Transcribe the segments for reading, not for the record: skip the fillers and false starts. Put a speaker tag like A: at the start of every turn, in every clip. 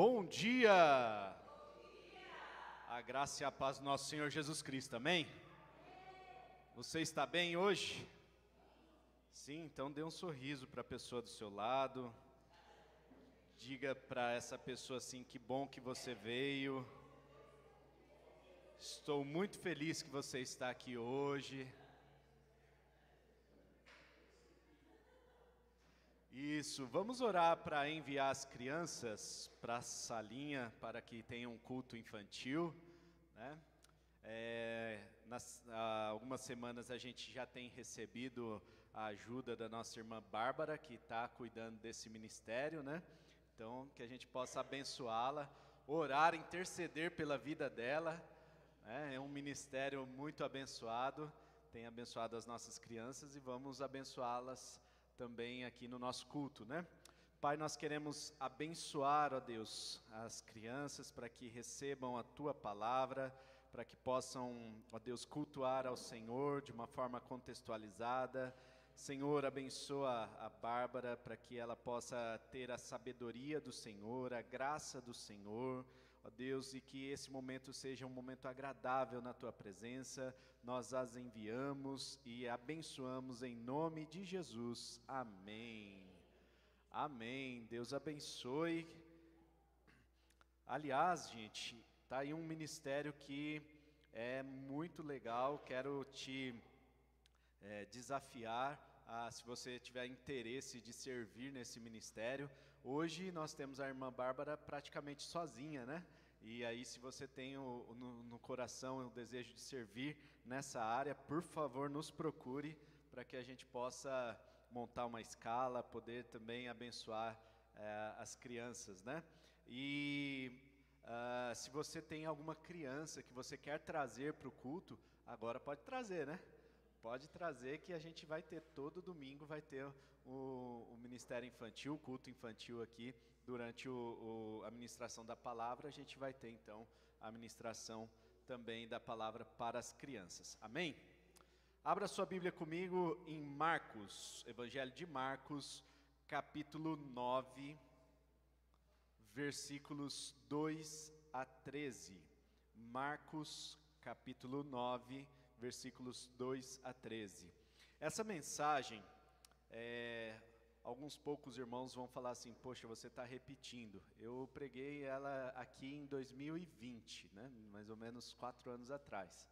A: Bom dia! A graça e a paz do nosso Senhor Jesus Cristo, amém? Você está bem hoje? Sim, então dê um sorriso para a pessoa do seu lado. Diga para essa pessoa assim, que bom que você veio. Estou muito feliz que você está aqui hoje. Isso, vamos orar para enviar as crianças para a salinha para que tenham um culto infantil, né? Há algumas semanas a gente já tem recebido a ajuda da nossa irmã Bárbara, que está cuidando desse ministério, né? Então, que a gente possa abençoá-la, orar, interceder pela vida dela, né? É um ministério muito abençoado, tem abençoado as nossas crianças e vamos abençoá-las também aqui no nosso culto, né? Pai, nós queremos abençoar, ó Deus, as crianças para que recebam a Tua palavra, para que possam, ó Deus, cultuar ao Senhor de uma forma contextualizada. Senhor, abençoa a Bárbara para que ela possa ter a sabedoria do Senhor, a graça do Senhor, ó Deus, e que esse momento seja um momento agradável na Tua presença. Nós as enviamos e abençoamos em nome de Jesus. Amém. Amém. Deus abençoe. Aliás, gente, tá aí um ministério que é muito legal. Quero te desafiar se você tiver interesse de servir nesse ministério. Hoje nós temos a irmã Bárbara praticamente sozinha, né? E aí, se você tem no coração o desejo de servir nessa área, por favor, nos procure para que a gente possa montar uma escala, poder também abençoar as crianças, né? E se você tem alguma criança que você quer trazer para o culto, agora pode trazer, né? Pode trazer que a gente vai ter, todo domingo vai ter o Ministério Infantil, o culto infantil aqui, durante a ministração da palavra, a gente vai ter então a ministração também da palavra para as crianças, amém? Abra sua Bíblia comigo em Marcos, Evangelho de Marcos, capítulo 9, versículos 2 a 13. Marcos, capítulo 9, versículos 2 a 13. Essa mensagem, alguns poucos irmãos vão falar assim, poxa, você está repetindo. Eu preguei ela aqui em 2020, né? Mais ou menos 4 anos atrás.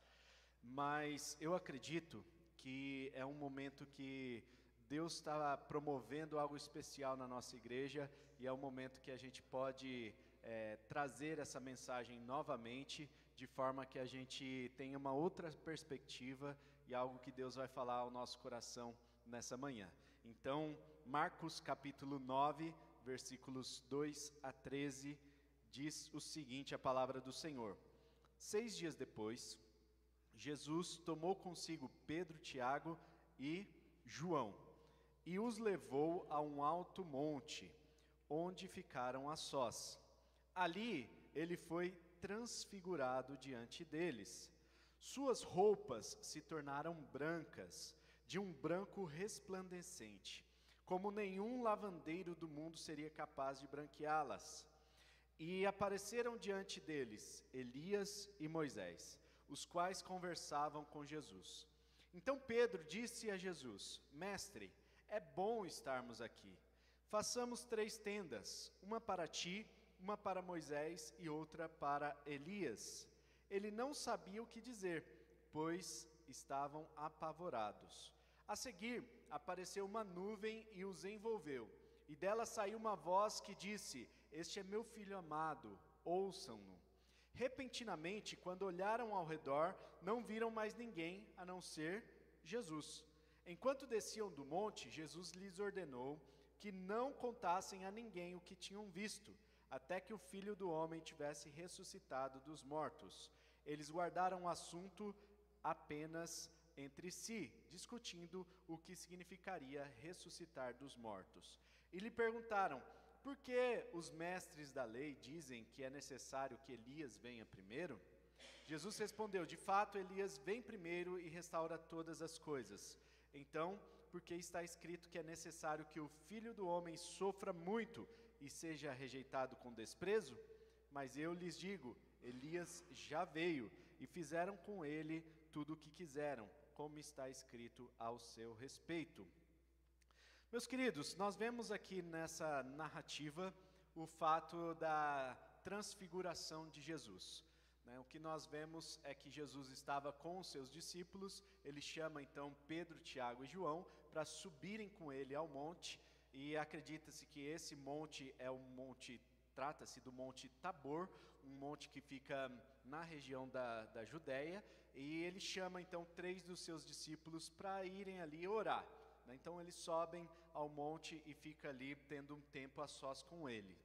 A: Mas eu acredito que é um momento que Deus está promovendo algo especial na nossa igreja e é um momento que a gente pode trazer essa mensagem novamente, de forma que a gente tenha uma outra perspectiva e algo que Deus vai falar ao nosso coração nessa manhã. Então, Marcos capítulo 9, versículos 2 a 13, diz o seguinte, a palavra do Senhor. 6 dias depois, Jesus tomou consigo Pedro, Tiago e João e os levou a um alto monte, onde ficaram a sós. Ali ele foi transfigurado diante deles. Suas roupas se tornaram brancas, de um branco resplandecente, como nenhum lavandeiro do mundo seria capaz de branqueá-las. E apareceram diante deles Elias e Moisés, os quais conversavam com Jesus. Então Pedro disse a Jesus, Mestre, é bom estarmos aqui. Façamos 3 tendas, uma para ti, uma para Moisés e outra para Elias. Ele não sabia o que dizer, pois estavam apavorados. A seguir, apareceu uma nuvem e os envolveu, e dela saiu uma voz que disse, Este é meu filho amado, ouçam-no. Repentinamente, quando olharam ao redor, não viram mais ninguém a não ser Jesus. Enquanto desciam do monte, Jesus lhes ordenou que não contassem a ninguém o que tinham visto, até que o Filho do Homem tivesse ressuscitado dos mortos. Eles guardaram o assunto apenas entre si, discutindo o que significaria ressuscitar dos mortos. E lhe perguntaram, por que os mestres da lei dizem que é necessário que Elias venha primeiro? Jesus respondeu, de fato Elias vem primeiro e restaura todas as coisas. Então, porque está escrito que é necessário que o Filho do Homem sofra muito e seja rejeitado com desprezo? Mas eu lhes digo, Elias já veio, e fizeram com ele tudo o que quiseram, como está escrito ao seu respeito. Meus queridos, nós vemos aqui nessa narrativa o fato da transfiguração de Jesus. O que nós vemos é que Jesus estava com os seus discípulos, ele chama então Pedro, Tiago e João para subirem com ele ao monte, e acredita-se que esse monte é o monte, trata-se do Monte Tabor, um monte que fica na região da Judéia, e ele chama então 3 dos seus discípulos para irem ali orar. Então eles sobem ao monte e ficam ali tendo um tempo a sós com ele.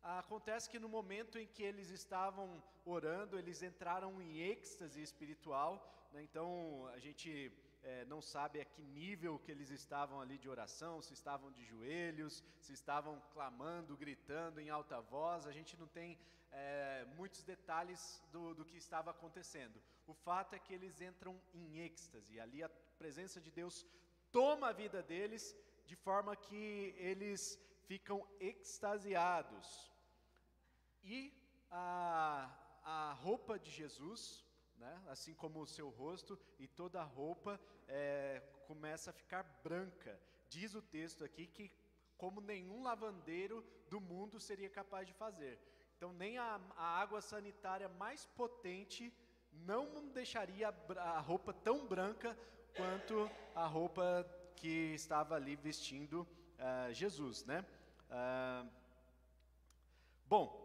A: Acontece que no momento em que eles estavam orando, eles entraram em êxtase espiritual, então a gente não sabe a que nível que eles estavam ali de oração, se estavam de joelhos, se estavam clamando, gritando em alta voz, a gente não tem muitos detalhes do que estava acontecendo. O fato é que eles entram em êxtase, ali a presença de Deus toma a vida deles, de forma que eles ficam extasiados. E a roupa de Jesus, assim como o seu rosto e toda a roupa, começa a ficar branca. Diz o texto aqui que como nenhum lavandeiro do mundo seria capaz de fazer. Então nem a água sanitária mais potente não deixaria a roupa tão branca quanto a roupa que estava ali vestindo Jesus, Bom,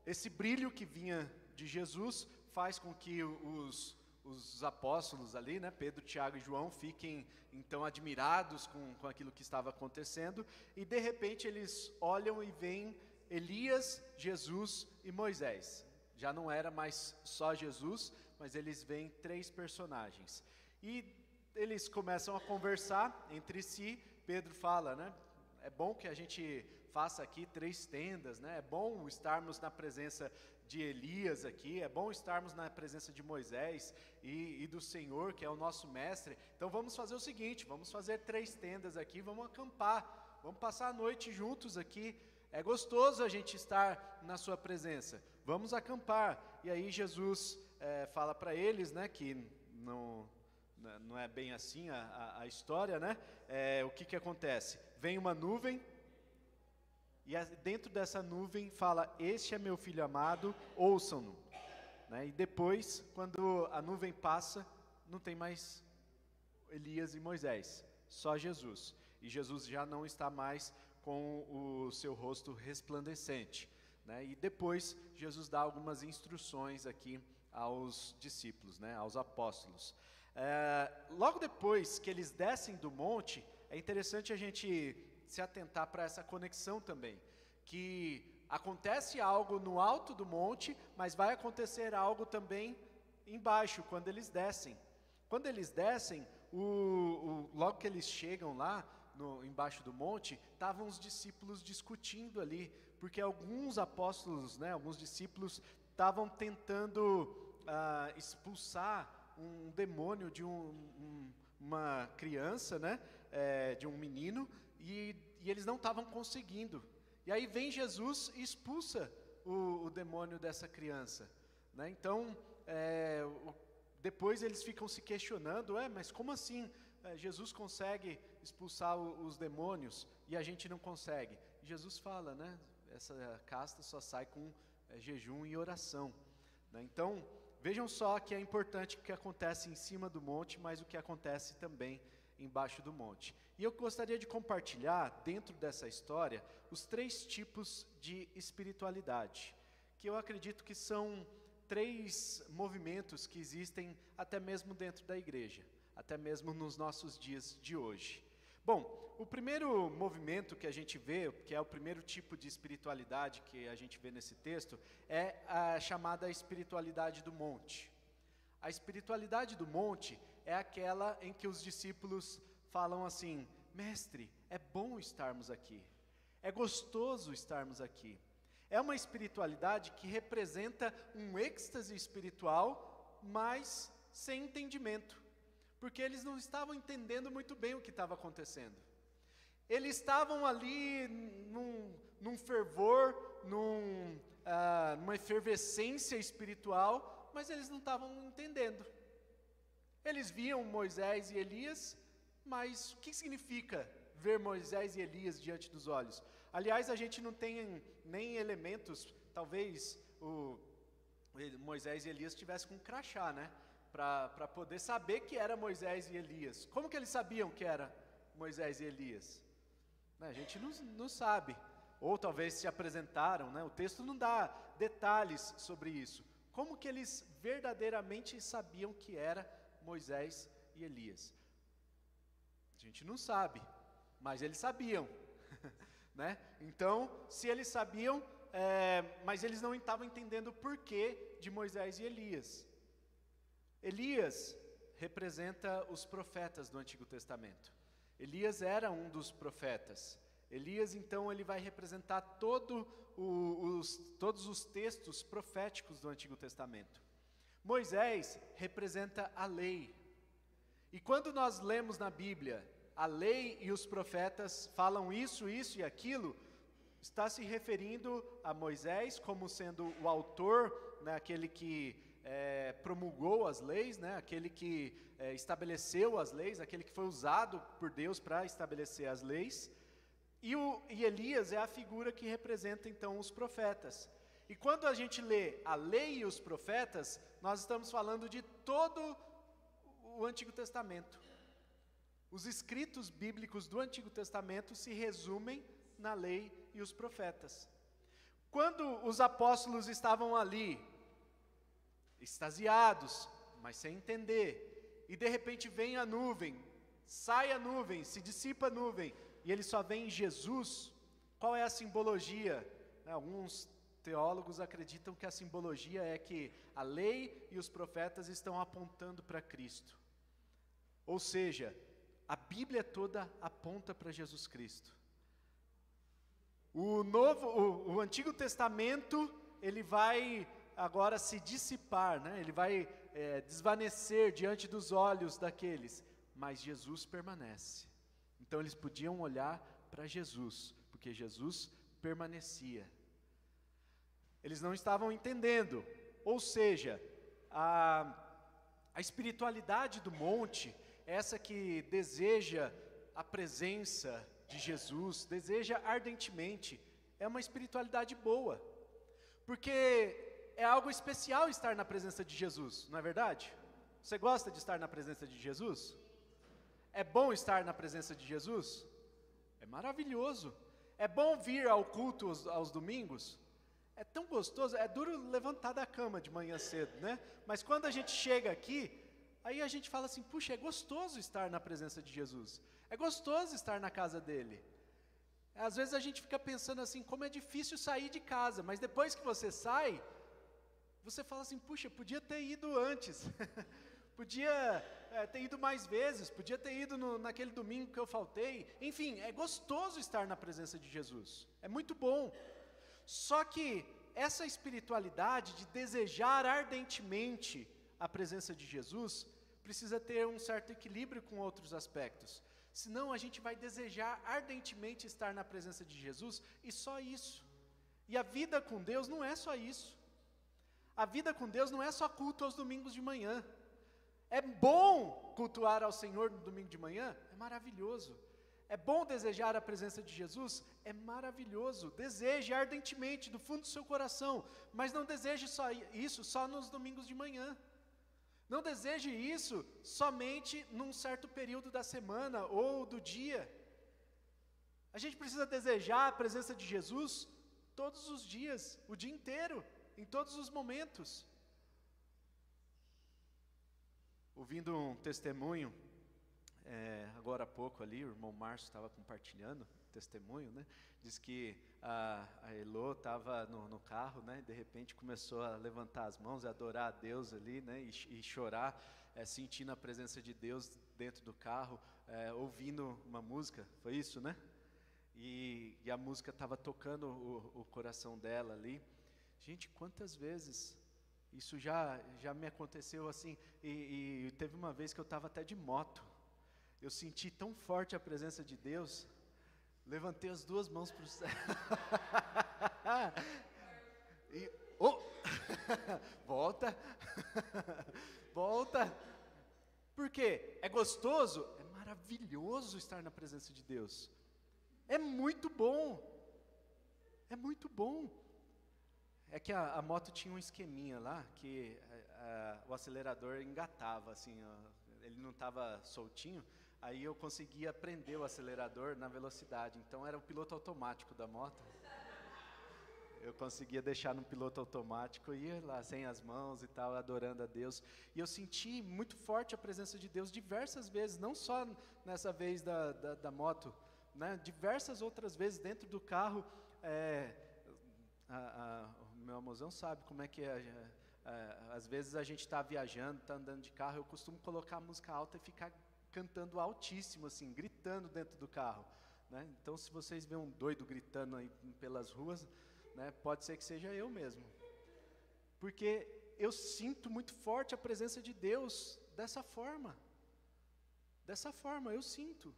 A: esse brilho que vinha de Jesus faz com que os apóstolos ali, Pedro, Tiago e João, fiquem então admirados com aquilo que estava acontecendo, e de repente eles olham e veem Elias, Jesus e Moisés. Já não era mais só Jesus, mas eles veem 3 personagens. E eles começam a conversar entre si. Pedro fala, é bom que a gente faça aqui 3 tendas, é bom estarmos na presença de Elias aqui, é bom estarmos na presença de Moisés e do Senhor, que é o nosso mestre. Então vamos fazer o seguinte, vamos fazer 3 tendas aqui, vamos acampar, vamos passar a noite juntos aqui, é gostoso a gente estar na sua presença, vamos acampar. E aí Jesus fala para eles, que não é bem assim a história, o que acontece? Vem uma nuvem, e dentro dessa nuvem fala, este é meu filho amado, ouçam-no. E depois, quando a nuvem passa, não tem mais Elias e Moisés, só Jesus. E Jesus já não está mais com o seu rosto resplandecente. E depois, Jesus dá algumas instruções aqui aos discípulos, aos apóstolos. Logo depois que eles descem do monte, é interessante a gente se atentar para essa conexão também, que acontece algo no alto do monte, mas vai acontecer algo também embaixo, quando eles descem. Quando eles descem, logo que eles chegam lá, embaixo do monte, estavam os discípulos discutindo ali, porque alguns apóstolos, alguns discípulos, estavam tentando expulsar um demônio de uma criança, de um menino, e eles não estavam conseguindo. E aí vem Jesus e expulsa o demônio dessa criança. Então, depois eles ficam se questionando, mas como assim Jesus consegue expulsar os demônios e a gente não consegue? E Jesus fala, essa casta só sai com jejum e oração. Então, vejam só que é importante o que acontece em cima do monte, mas o que acontece também embaixo do monte. E eu gostaria de compartilhar, dentro dessa história, os 3 tipos de espiritualidade, que eu acredito que são 3 movimentos que existem até mesmo dentro da igreja, até mesmo nos nossos dias de hoje. Bom, o primeiro movimento que a gente vê, que é o primeiro tipo de espiritualidade que a gente vê nesse texto, é a chamada espiritualidade do monte. A espiritualidade do monte é aquela em que os discípulos falam assim, mestre, é bom estarmos aqui, é gostoso estarmos aqui. É uma espiritualidade que representa um êxtase espiritual, mas sem entendimento, porque eles não estavam entendendo muito bem o que estava acontecendo. Eles estavam ali num fervor, numa efervescência espiritual, mas eles não estavam entendendo. Eles viam Moisés e Elias, mas o que significa ver Moisés e Elias diante dos olhos? Aliás, a gente não tem nem elementos, talvez Moisés e Elias tivessem com um crachá, né? Para poder saber que era Moisés e Elias. Como que eles sabiam que era Moisés e Elias? A gente não sabe. Ou talvez se apresentaram, né? O texto não dá detalhes sobre isso. Como que eles verdadeiramente sabiam que era Moisés e Elias? A gente não sabe, mas eles sabiam, né? Então, se eles sabiam, mas eles não estavam entendendo o porquê de Moisés e Elias. Elias representa os profetas do Antigo Testamento. Elias era um dos profetas. Elias, então, ele vai representar todos os textos proféticos do Antigo Testamento. Moisés representa a lei. E quando nós lemos na Bíblia, a lei e os profetas falam isso e aquilo, está se referindo a Moisés como sendo o autor, né, aquele que promulgou as leis, né, aquele que estabeleceu as leis, aquele que foi usado por Deus para estabelecer as leis. E Elias é a figura que representa então os profetas. E quando a gente lê a lei e os profetas, nós estamos falando de todo o Antigo Testamento. Os escritos bíblicos do Antigo Testamento se resumem na lei e os profetas. Quando os apóstolos estavam ali, extasiados, mas sem entender, e de repente vem a nuvem, sai a nuvem, se dissipa a nuvem, e eles só veem Jesus, qual é a simbologia? Alguns teólogos acreditam que a simbologia é que a lei e os profetas estão apontando para Cristo. Ou seja, a Bíblia toda aponta para Jesus Cristo. O Antigo Testamento, ele vai agora se dissipar, né? Ele vai desvanecer diante dos olhos daqueles, mas Jesus permanece. Então eles podiam olhar para Jesus, porque Jesus permanecia. Eles não estavam entendendo, ou seja, a espiritualidade do monte, essa que deseja a presença de Jesus, deseja ardentemente, é uma espiritualidade boa, porque é algo especial estar na presença de Jesus, não é verdade? Você gosta de estar na presença de Jesus? É bom estar na presença de Jesus? É maravilhoso. É bom vir ao culto aos domingos? É tão gostoso, é duro levantar da cama de manhã cedo, né? Mas quando a gente chega aqui, aí a gente fala assim, puxa, é gostoso estar na presença de Jesus. É gostoso estar na casa dele. Às vezes a gente fica pensando assim, como é difícil sair de casa, mas depois que você sai, você fala assim, puxa, podia ter ido antes. Podia ter ido mais vezes, podia ter ido naquele domingo que eu faltei. Enfim, é gostoso estar na presença de Jesus. É muito bom. Só que essa espiritualidade de desejar ardentemente a presença de Jesus precisa ter um certo equilíbrio com outros aspectos. Senão a gente vai desejar ardentemente estar na presença de Jesus e só isso. E a vida com Deus não é só isso. A vida com Deus não é só culto aos domingos de manhã. É bom cultuar ao Senhor no domingo de manhã? É maravilhoso. É bom desejar a presença de Jesus? É maravilhoso. Deseje ardentemente, do fundo do seu coração, mas não deseje só isso só nos domingos de manhã. Não deseje isso somente num certo período da semana ou do dia. A gente precisa desejar a presença de Jesus todos os dias, o dia inteiro, em todos os momentos. Ouvindo um testemunho, agora há pouco ali, o irmão Márcio estava compartilhando testemunho, né? Diz que a Elô estava no carro, né? De repente começou a levantar as mãos e adorar a Deus ali, né? E chorar, sentindo a presença de Deus dentro do carro, ouvindo uma música, foi isso, né? E a música estava tocando o coração dela ali. Gente, quantas vezes isso já me aconteceu assim, e teve uma vez que eu estava até de moto, eu senti tão forte a presença de Deus, Levantei as duas mãos para o céu. E, oh! Volta. Volta. Por quê? É gostoso? É maravilhoso estar na presença de Deus. É muito bom. É muito bom. É que a moto tinha um esqueminha lá, que o acelerador engatava, assim, ó, ele não estava soltinho, aí eu conseguia prender o acelerador na velocidade, então era o piloto automático da moto. Eu conseguia deixar no piloto automático e ia lá sem as mãos e tal, adorando a Deus. E eu senti muito forte a presença de Deus diversas vezes, não só nessa vez da moto, né? Diversas outras vezes dentro do carro. O meu amorzão sabe como é que é. Às vezes a gente está viajando, está andando de carro, eu costumo colocar a música alta e ficar cantando altíssimo, assim, gritando dentro do carro, né? Então, se vocês veem um doido gritando aí pelas ruas, né, pode ser que seja eu mesmo, porque eu sinto muito forte a presença de Deus dessa forma, eu sinto.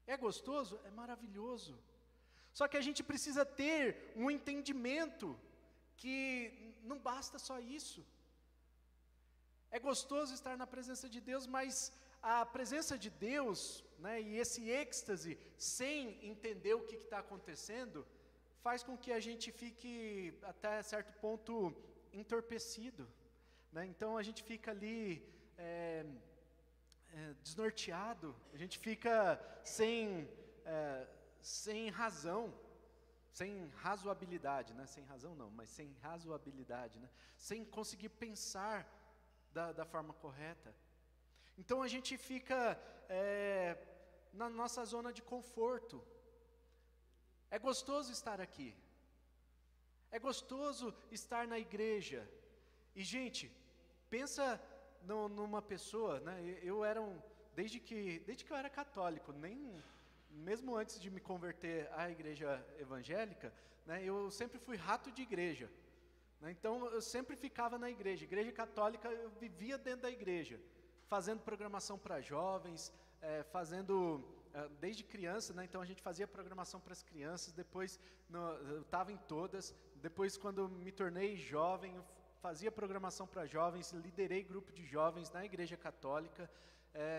A: É gostoso? É maravilhoso. Só que a gente precisa ter um entendimento que não basta só isso. É gostoso estar na presença de Deus, mas a presença de Deus, né, e esse êxtase, sem entender o que está acontecendo, faz com que a gente fique, até certo ponto, entorpecido, né? Então a gente fica ali desnorteado, a gente fica sem razão, sem razoabilidade, né? Sem razão não, mas sem razoabilidade, né? Sem conseguir pensar da forma correta. Então a gente fica na nossa zona de conforto. É gostoso estar aqui, é gostoso estar na igreja. E gente, pensa numa pessoa, né? Eu era desde que eu era católico, mesmo antes de me converter à igreja evangélica, né, eu sempre fui rato de igreja, né? Então eu sempre ficava na igreja católica, eu vivia dentro da igreja, fazendo programação para jovens, desde criança, né, então a gente fazia programação para as crianças, depois eu estava em todas, depois quando me tornei jovem, eu fazia programação para jovens, liderei grupo de jovens na igreja católica,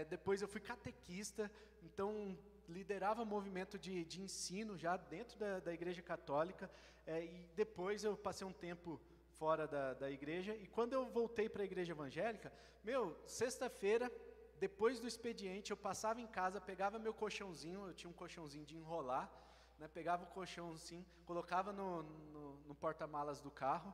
A: depois eu fui catequista, então liderava movimento de ensino já dentro da igreja católica, e depois eu passei um tempo fora da igreja, e quando eu voltei para a igreja evangélica, sexta-feira, depois do expediente, eu passava em casa, pegava meu colchãozinho, eu tinha um colchãozinho de enrolar, né, pegava o colchãozinho, colocava no porta-malas do carro,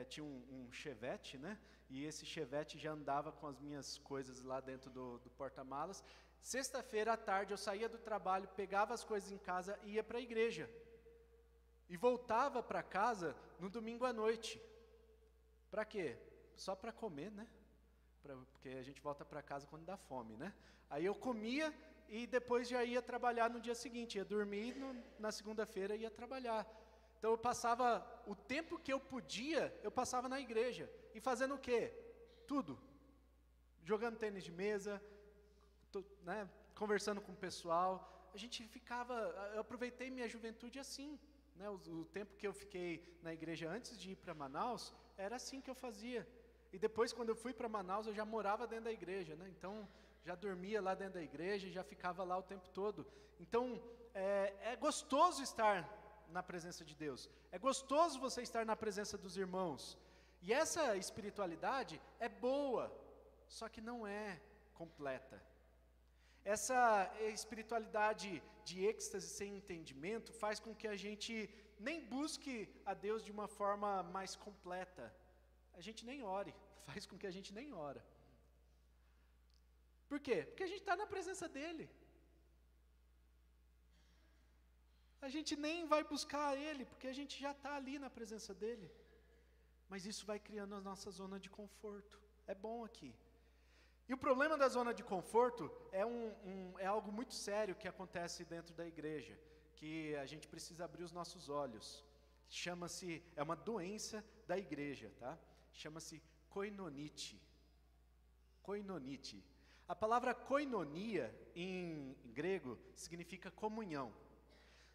A: tinha um Chevette, né, e esse Chevette já andava com as minhas coisas lá dentro do porta-malas. Sexta-feira à tarde eu saía do trabalho, pegava as coisas em casa e ia para a igreja. E voltava para casa no domingo à noite. Para quê? Só para comer, né? Porque a gente volta para casa quando dá fome, né? Aí eu comia e depois já ia trabalhar no dia seguinte, ia dormir, na segunda-feira ia trabalhar. Então eu passava, o tempo que eu podia, eu passava na igreja. E fazendo o quê? Tudo. Jogando tênis de mesa, né, conversando com o pessoal. A gente eu aproveitei minha juventude assim, né? O tempo que eu fiquei na igreja antes de ir para Manaus, era assim que eu fazia. E depois, quando eu fui para Manaus, eu já morava dentro da igreja, né? Então, já dormia lá dentro da igreja, já ficava lá o tempo todo. Então, é gostoso estar na presença de Deus. É gostoso você estar na presença dos irmãos. E essa espiritualidade é boa, só que não é completa. Essa espiritualidade de êxtase sem entendimento faz com que a gente nem busque a Deus de uma forma mais completa. A gente nem ore, faz com que a gente nem ora. Por quê? Porque a gente está na presença dEle. A gente nem vai buscar Ele, porque a gente já está ali na presença dEle. Mas isso vai criando a nossa zona de conforto. É bom aqui. E o problema da zona de conforto é algo muito sério que acontece dentro da igreja, que a gente precisa abrir os nossos olhos. É uma doença da igreja, tá? Chama-se koinonite. Koinonite. A palavra koinonia em grego significa comunhão.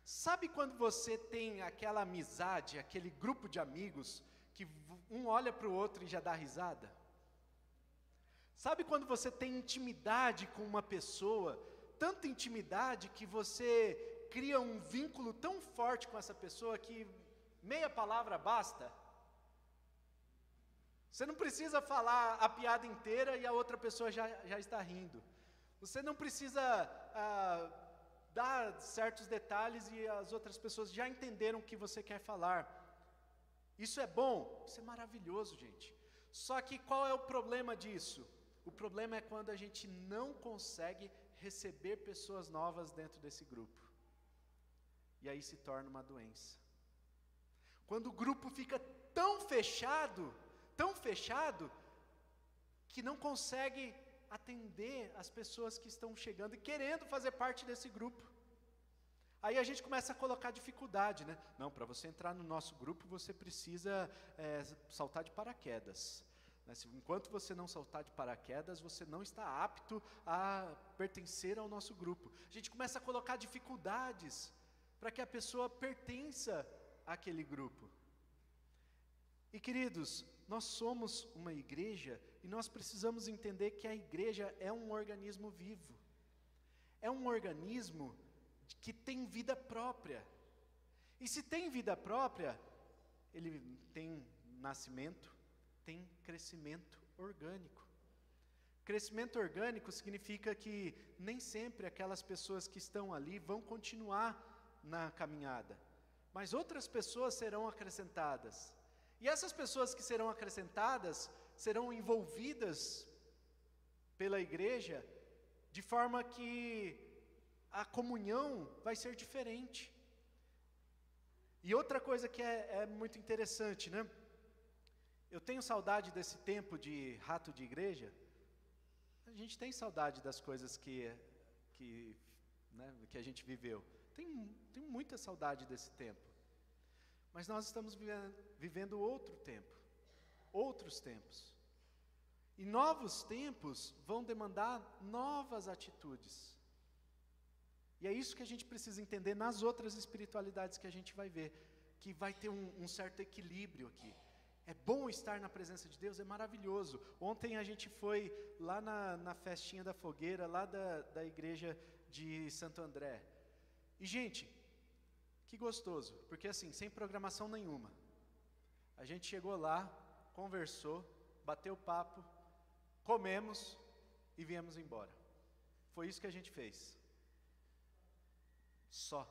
A: Sabe quando você tem aquela amizade, aquele grupo de amigos, que um olha para o outro e já dá risada? Sabe quando você tem intimidade com uma pessoa, tanta intimidade que você cria um vínculo tão forte com essa pessoa que meia palavra basta? Você não precisa falar a piada inteira e a outra pessoa já está rindo. Você não precisa dar certos detalhes e as outras pessoas já entenderam o que você quer falar. Isso é bom? Isso é maravilhoso, gente. Só que qual é o problema disso? O problema é quando a gente não consegue receber pessoas novas dentro desse grupo. E aí se torna uma doença. Quando o grupo fica tão fechado, que não consegue atender as pessoas que estão chegando e querendo fazer parte desse grupo. Aí a gente começa a colocar dificuldade, né? Não, para você entrar no nosso grupo, você precisa saltar de paraquedas. Enquanto você não saltar de paraquedas, você não está apto a pertencer ao nosso grupo. A gente começa a colocar dificuldades para que a pessoa pertença àquele grupo. E queridos, nós somos uma igreja e nós precisamos entender que a igreja é um organismo vivo. É um organismo que tem vida própria. E se tem vida própria, ele tem nascimento, tem crescimento orgânico. Crescimento orgânico significa que nem sempre aquelas pessoas que estão ali vão continuar na caminhada, mas outras pessoas serão acrescentadas. E essas pessoas que serão acrescentadas serão envolvidas pela igreja de forma que a comunhão vai ser diferente. E outra coisa que é muito interessante, né? Eu tenho saudade desse tempo de rato de igreja. A gente tem saudade das coisas que a gente viveu. Tem muita saudade desse tempo. Mas nós estamos vivendo outro tempo, outros tempos. E novos tempos vão demandar novas atitudes. E é isso que a gente precisa entender nas outras espiritualidades que a gente vai ver, que vai ter um certo equilíbrio aqui. É bom estar na presença de Deus, é maravilhoso. Ontem a gente foi lá na festinha da fogueira, lá da igreja de Santo André. E gente, que gostoso, porque assim, sem programação nenhuma. A gente chegou lá, conversou, bateu papo, comemos e viemos embora. Foi isso que a gente fez. Só.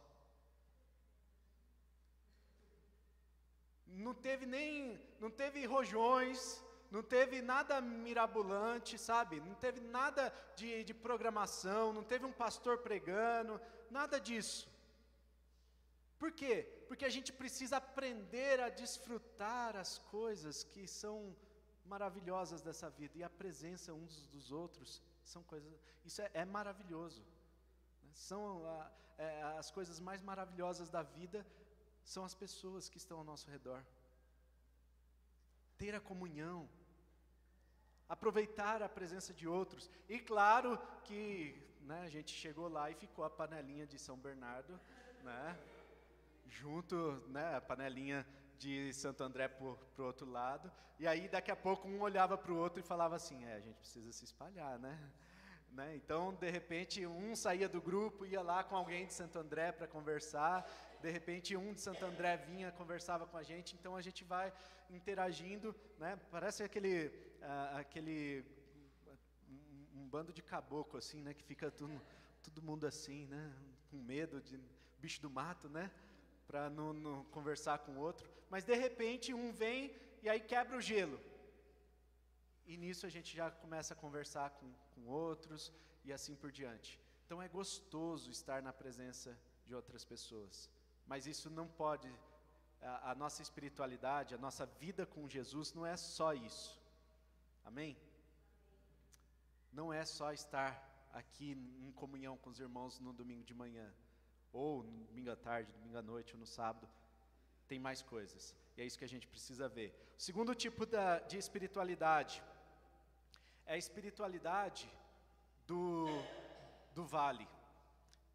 A: Não teve rojões, não teve nada mirabolante, sabe? Não teve nada de programação, não teve um pastor pregando, nada disso. Por quê? Porque a gente precisa aprender a desfrutar as coisas que são maravilhosas dessa vida, e a presença uns dos outros são coisas, isso é maravilhoso. São as coisas mais maravilhosas da vida, são as pessoas que estão ao nosso redor. Ter a comunhão, aproveitar a presença de outros. E claro que a gente chegou lá e ficou a panelinha de São Bernardo, junto, a panelinha de Santo André pro outro lado. E aí daqui a pouco um olhava para o outro e falava assim, a gente precisa se espalhar, Então, de repente, um saía do grupo, ia lá com alguém de Santo André para conversar. De repente, um de Santo André vinha, conversava com a gente. Então, a gente vai interagindo, Parece um bando de caboclo, assim, que fica todo mundo assim, com medo de bicho do mato, para não conversar com o outro. Mas, de repente, um vem e aí quebra o gelo. E nisso a gente já começa a conversar com outros e assim por diante. Então é gostoso estar na presença de outras pessoas. Mas isso não pode, a nossa espiritualidade, a nossa vida com Jesus não é só isso. Amém? Não é só estar aqui em comunhão com os irmãos no domingo de manhã, ou no domingo à tarde, domingo à noite, ou no sábado. Tem mais coisas. E é isso que a gente precisa ver. O segundo tipo de espiritualidade é a espiritualidade do vale.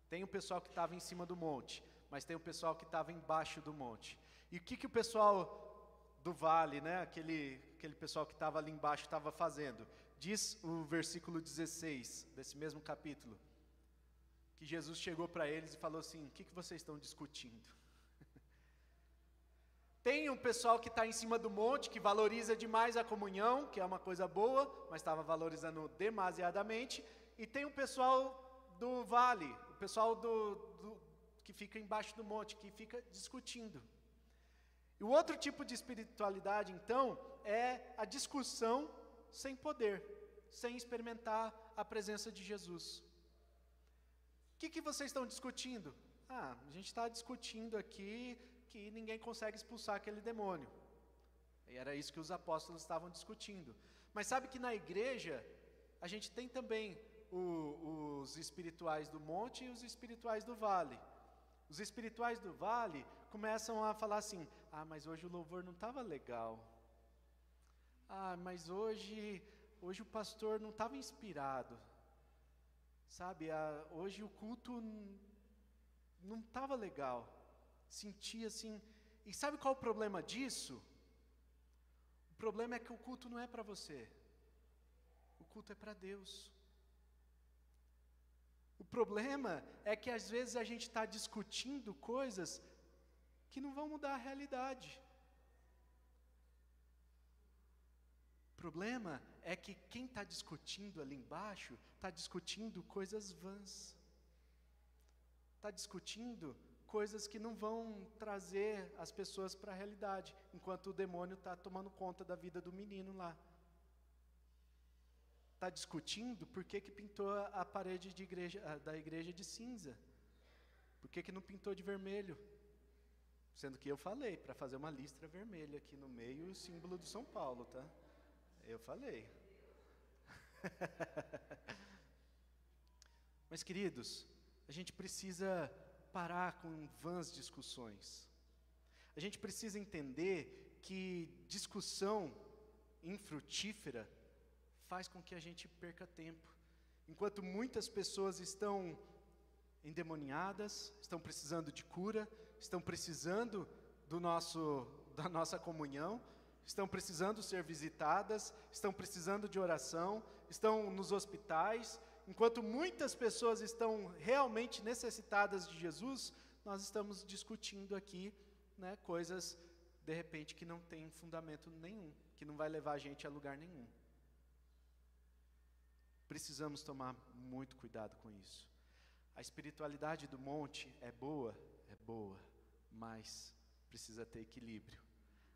A: Tem o pessoal que estava em cima do monte, mas tem o pessoal que estava embaixo do monte. E o que o pessoal do vale, né, aquele pessoal que estava ali embaixo estava fazendo? Diz o versículo 16 desse mesmo capítulo, que Jesus chegou para eles e falou assim: o que vocês estão discutindo? Tem um pessoal que está em cima do monte, que valoriza demais a comunhão, que é uma coisa boa, mas estava valorizando demasiadamente, e tem o pessoal do vale, o pessoal que fica embaixo do monte, que fica discutindo. E o outro tipo de espiritualidade, então, é a discussão sem poder, sem experimentar a presença de Jesus. O que vocês estão discutindo? A gente está discutindo aqui que ninguém consegue expulsar aquele demônio. E era isso que os apóstolos estavam discutindo. Mas sabe que na igreja, a gente tem também os espirituais do monte e os espirituais do vale. Os espirituais do vale começam a falar assim: mas hoje o louvor não estava legal. Mas hoje o pastor não estava inspirado. Sabe, hoje o culto não estava legal. Sentia assim. E sabe qual o problema disso? O problema é que o culto não é para você. O culto é para Deus. O problema é que às vezes a gente está discutindo coisas que não vão mudar a realidade. O problema é que quem está discutindo ali embaixo está discutindo coisas vãs. Está discutindo coisas que não vão trazer as pessoas para a realidade, enquanto o demônio está tomando conta da vida do menino lá. Está discutindo por que pintou a parede da igreja de cinza. Por que não pintou de vermelho? Sendo que eu falei para fazer uma listra vermelha aqui no meio, o símbolo do São Paulo, tá? Eu falei. Mas, queridos, a gente precisa parar com vãs discussões. A gente precisa entender que discussão infrutífera faz com que a gente perca tempo. Enquanto muitas pessoas estão endemoniadas, estão precisando de cura, estão precisando da nossa comunhão, estão precisando ser visitadas, estão precisando de oração, estão nos hospitais. Enquanto muitas pessoas estão realmente necessitadas de Jesus, nós estamos discutindo aqui, né, coisas, de repente, que não tem fundamento nenhum, que não vai levar a gente a lugar nenhum. Precisamos tomar muito cuidado com isso. A espiritualidade do monte é boa, mas precisa ter equilíbrio.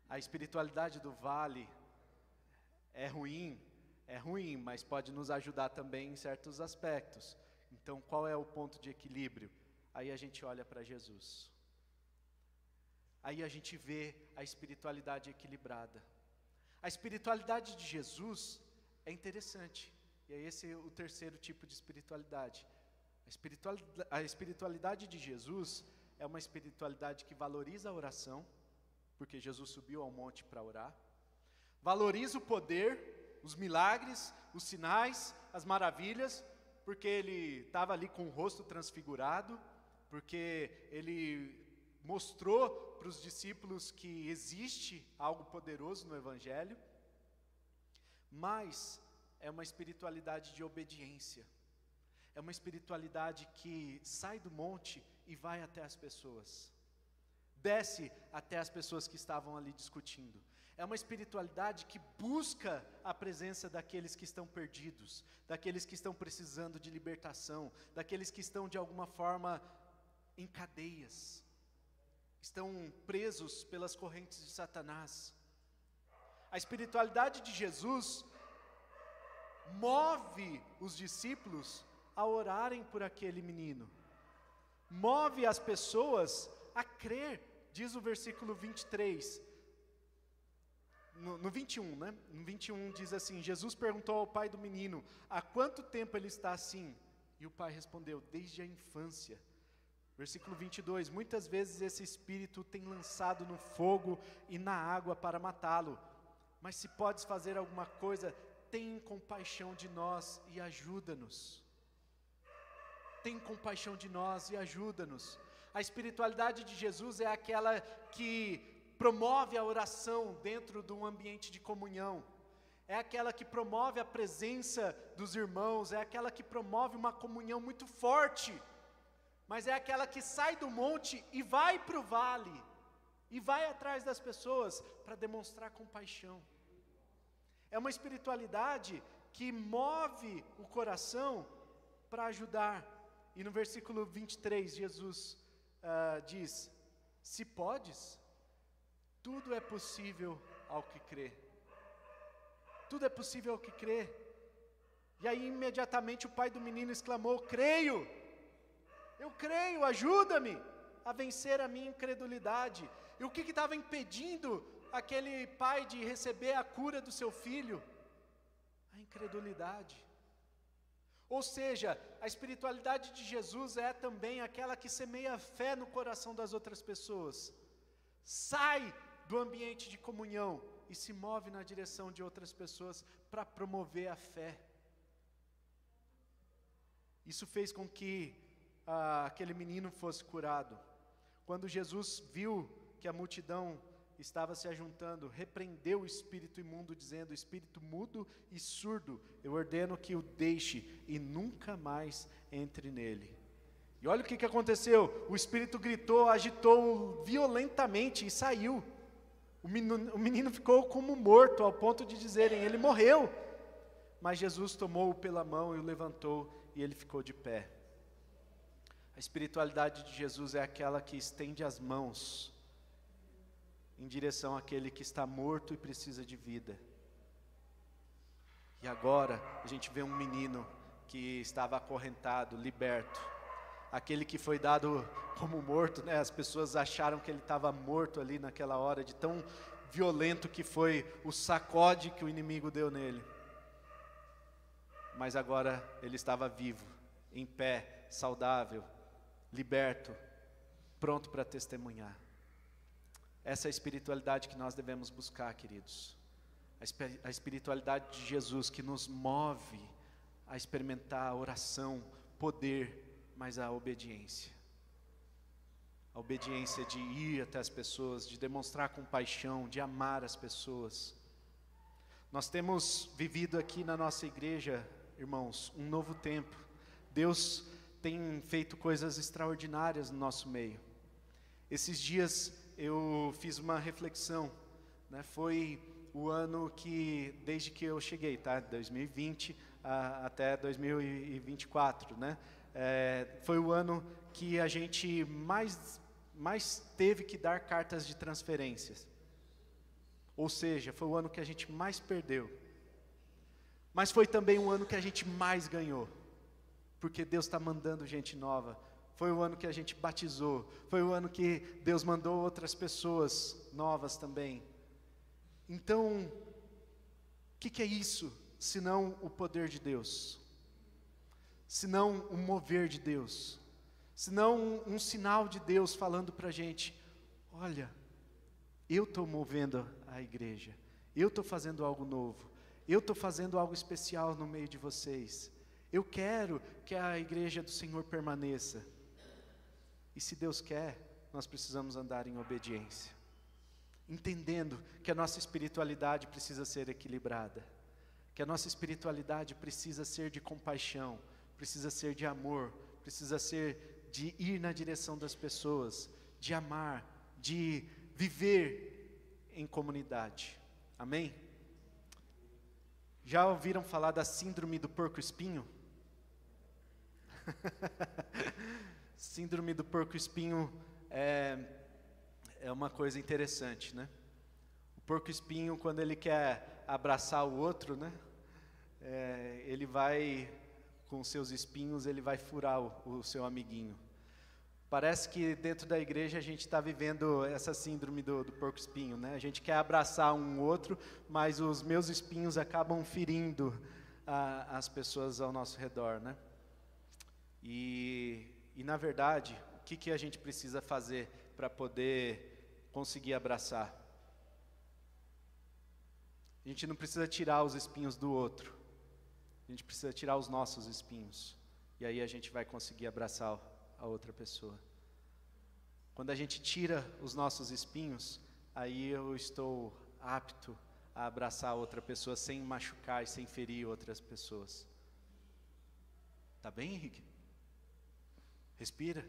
A: A espiritualidade do vale é ruim, mas pode nos ajudar também em certos aspectos. Então, qual é o ponto de equilíbrio? Aí a gente olha para Jesus. Aí a gente vê a espiritualidade equilibrada. A espiritualidade de Jesus é interessante. E é esse o terceiro tipo de espiritualidade. A espiritualidade de Jesus é uma espiritualidade que valoriza a oração, porque Jesus subiu ao monte para orar. Valoriza o poder, os milagres, os sinais, as maravilhas, porque ele estava ali com o rosto transfigurado, porque ele mostrou para os discípulos que existe algo poderoso no Evangelho. Mas é uma espiritualidade de obediência. É uma espiritualidade que sai do monte e vai até as pessoas. Desce até as pessoas que estavam ali discutindo. É uma espiritualidade que busca a presença daqueles que estão perdidos, daqueles que estão precisando de libertação, daqueles que estão de alguma forma em cadeias, estão presos pelas correntes de Satanás. A espiritualidade de Jesus move os discípulos a orarem por aquele menino, move as pessoas a crer, diz o versículo 23, no 21, né? No 21 diz assim: Jesus perguntou ao pai do menino, há quanto tempo ele está assim? E o pai respondeu, desde a infância. Versículo 22, muitas vezes esse espírito tem lançado no fogo e na água para matá-lo, mas se podes fazer alguma coisa, tem compaixão de nós e ajuda-nos. Tem compaixão de nós e ajuda-nos. A espiritualidade de Jesus é aquela que promove a oração dentro de um ambiente de comunhão. É aquela que promove a presença dos irmãos, é aquela que promove uma comunhão muito forte, mas é aquela que sai do monte e vai para o vale, e vai atrás das pessoas para demonstrar compaixão. É uma espiritualidade que move o coração para ajudar. E no versículo 23, Jesus diz: se podes, tudo é possível ao que crê. Tudo é possível ao que crê. E aí imediatamente o pai do menino exclamou: creio, eu creio, ajuda-me a vencer a minha incredulidade. E o que estava impedindo aquele pai de receber a cura do seu filho? A incredulidade. Ou seja, a espiritualidade de Jesus é também aquela que semeia fé no coração das outras pessoas. Sai do ambiente de comunhão e se move na direção de outras pessoas para promover a fé. Isso fez com que aquele menino fosse curado. Quando Jesus viu que a multidão estava se ajuntando, repreendeu o espírito imundo, dizendo: espírito mudo e surdo, eu ordeno que o deixe e nunca mais entre nele. E olha o que aconteceu, o espírito gritou, agitou violentamente e saiu. O menino ficou como morto, ao ponto de dizerem: ele morreu. Mas Jesus tomou-o pela mão e o levantou, e ele ficou de pé. A espiritualidade de Jesus é aquela que estende as mãos em direção àquele que está morto e precisa de vida. E agora a gente vê um menino que estava acorrentado, liberto. Aquele que foi dado como morto, né? As pessoas acharam que ele estava morto ali naquela hora, de tão violento que foi o sacode que o inimigo deu nele. Mas agora ele estava vivo, em pé, saudável, liberto, pronto para testemunhar. Essa é a espiritualidade que nós devemos buscar, queridos. A espiritualidade de Jesus que nos move a experimentar a oração, poder, mas a obediência. A obediência de ir até as pessoas, de demonstrar compaixão, de amar as pessoas. Nós temos vivido aqui na nossa igreja, irmãos, um novo tempo. Deus tem feito coisas extraordinárias no nosso meio. Esses dias eu fiz uma reflexão, né? Foi o ano que, desde que eu cheguei, tá? 2020 até 2024, né? Foi o ano que a gente mais teve que dar cartas de transferências. Ou seja, foi o ano que a gente mais perdeu. Mas foi também o ano que a gente mais ganhou. Porque Deus está mandando gente nova. Foi o ano que a gente batizou. Foi o ano que Deus mandou outras pessoas novas também. Então, o que é isso, senão o poder de Deus? Senão o mover de Deus? Senão um sinal de Deus falando para a gente: olha, eu estou movendo a igreja. Eu estou fazendo algo novo. Eu estou fazendo algo especial no meio de vocês. Eu quero que a igreja do Senhor permaneça. E se Deus quer, nós precisamos andar em obediência, entendendo que a nossa espiritualidade precisa ser equilibrada, que a nossa espiritualidade precisa ser de compaixão, precisa ser de amor, precisa ser de ir na direção das pessoas, de amar, de viver em comunidade. Amém? Já ouviram falar da síndrome do porco-espinho? Síndrome do porco-espinho é uma coisa interessante, né? O porco-espinho, quando ele quer abraçar o outro, né? Ele vai, com seus espinhos, ele vai furar o seu amiguinho. Parece que dentro da igreja a gente está vivendo essa síndrome do porco-espinho, né? A gente quer abraçar um outro, mas os meus espinhos acabam ferindo as pessoas ao nosso redor, né? E na verdade, o que a gente precisa fazer para poder conseguir abraçar? A gente não precisa tirar os espinhos do outro. A gente precisa tirar os nossos espinhos. E aí a gente vai conseguir abraçar a outra pessoa. Quando a gente tira os nossos espinhos, aí eu estou apto a abraçar outra pessoa sem machucar e sem ferir outras pessoas. Tá bem, Henrique? Respira.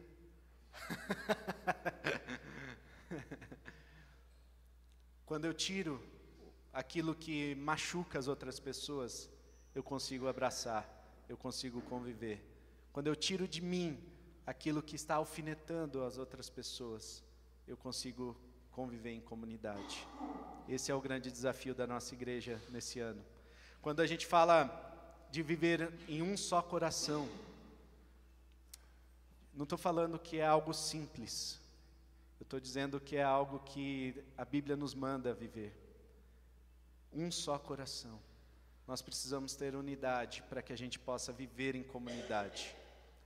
A: Quando eu tiro aquilo que machuca as outras pessoas, eu consigo abraçar, eu consigo conviver. Quando eu tiro de mim aquilo que está alfinetando as outras pessoas, eu consigo conviver em comunidade. Esse é o grande desafio da nossa igreja nesse ano. Quando a gente fala de viver em um só coração, não estou falando que é algo simples. Eu estou dizendo que é algo que a Bíblia nos manda viver. Um só coração. Nós precisamos ter unidade para que a gente possa viver em comunidade.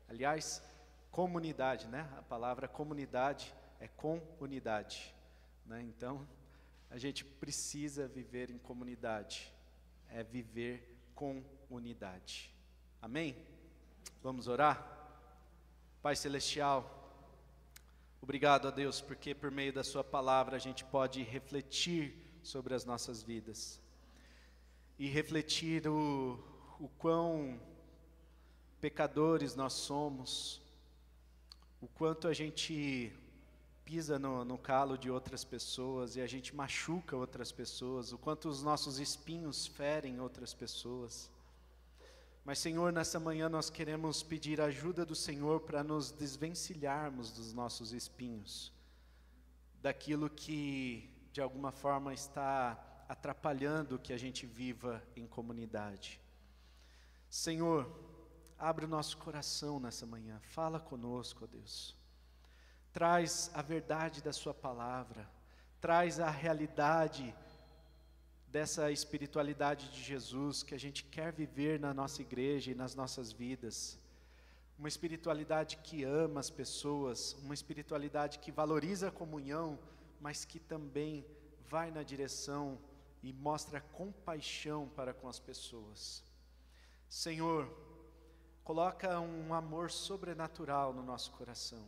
A: Aliás, comunidade, né? A palavra comunidade é com unidade, né? Então, a gente precisa viver em comunidade. É viver com unidade. Amém? Vamos orar? Pai Celestial, obrigado a Deus, porque por meio da sua palavra a gente pode refletir sobre as nossas vidas. E refletir o quão pecadores nós somos, o quanto a gente pisa no calo de outras pessoas e a gente machuca outras pessoas, o quanto os nossos espinhos ferem outras pessoas. Mas, Senhor, nessa manhã nós queremos pedir a ajuda do Senhor para nos desvencilharmos dos nossos espinhos, daquilo que, de alguma forma, está atrapalhando que a gente viva em comunidade. Senhor, abre o nosso coração nessa manhã, fala conosco, ó Deus. Traz a verdade da sua palavra, traz a realidade dessa espiritualidade de Jesus que a gente quer viver na nossa igreja e nas nossas vidas. Uma espiritualidade que ama as pessoas, uma espiritualidade que valoriza a comunhão, mas que também vai na direção e mostra compaixão para com as pessoas. Senhor, coloca um amor sobrenatural no nosso coração.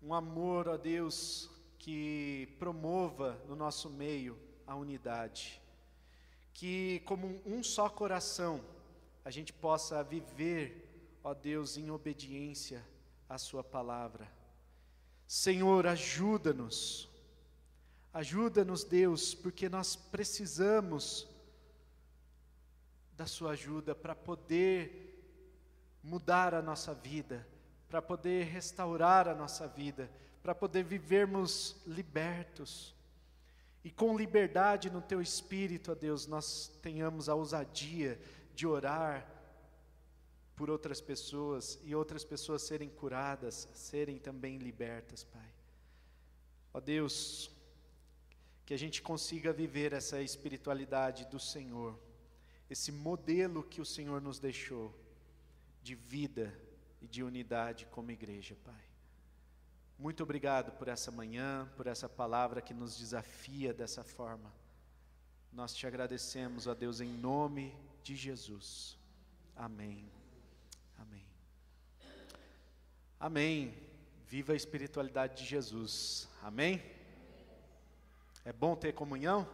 A: Um amor, ó Deus, que promova no nosso meio a unidade. Que como um só coração, a gente possa viver, ó Deus, em obediência à sua palavra. Senhor, ajuda-nos. Ajuda-nos, Deus, porque nós precisamos da sua ajuda para poder mudar a nossa vida, para poder restaurar a nossa vida, para poder vivermos libertos. E com liberdade no Teu Espírito, ó Deus, nós tenhamos a ousadia de orar por outras pessoas e outras pessoas serem curadas, serem também libertas, Pai. Ó Deus, que a gente consiga viver essa espiritualidade do Senhor, esse modelo que o Senhor nos deixou, de vida e de unidade como igreja, Pai. Muito obrigado por essa manhã, por essa palavra que nos desafia dessa forma. Nós te agradecemos, ó Deus, em nome de Jesus. Amém. Amém. Amém. Viva a espiritualidade de Jesus. Amém? É bom ter comunhão?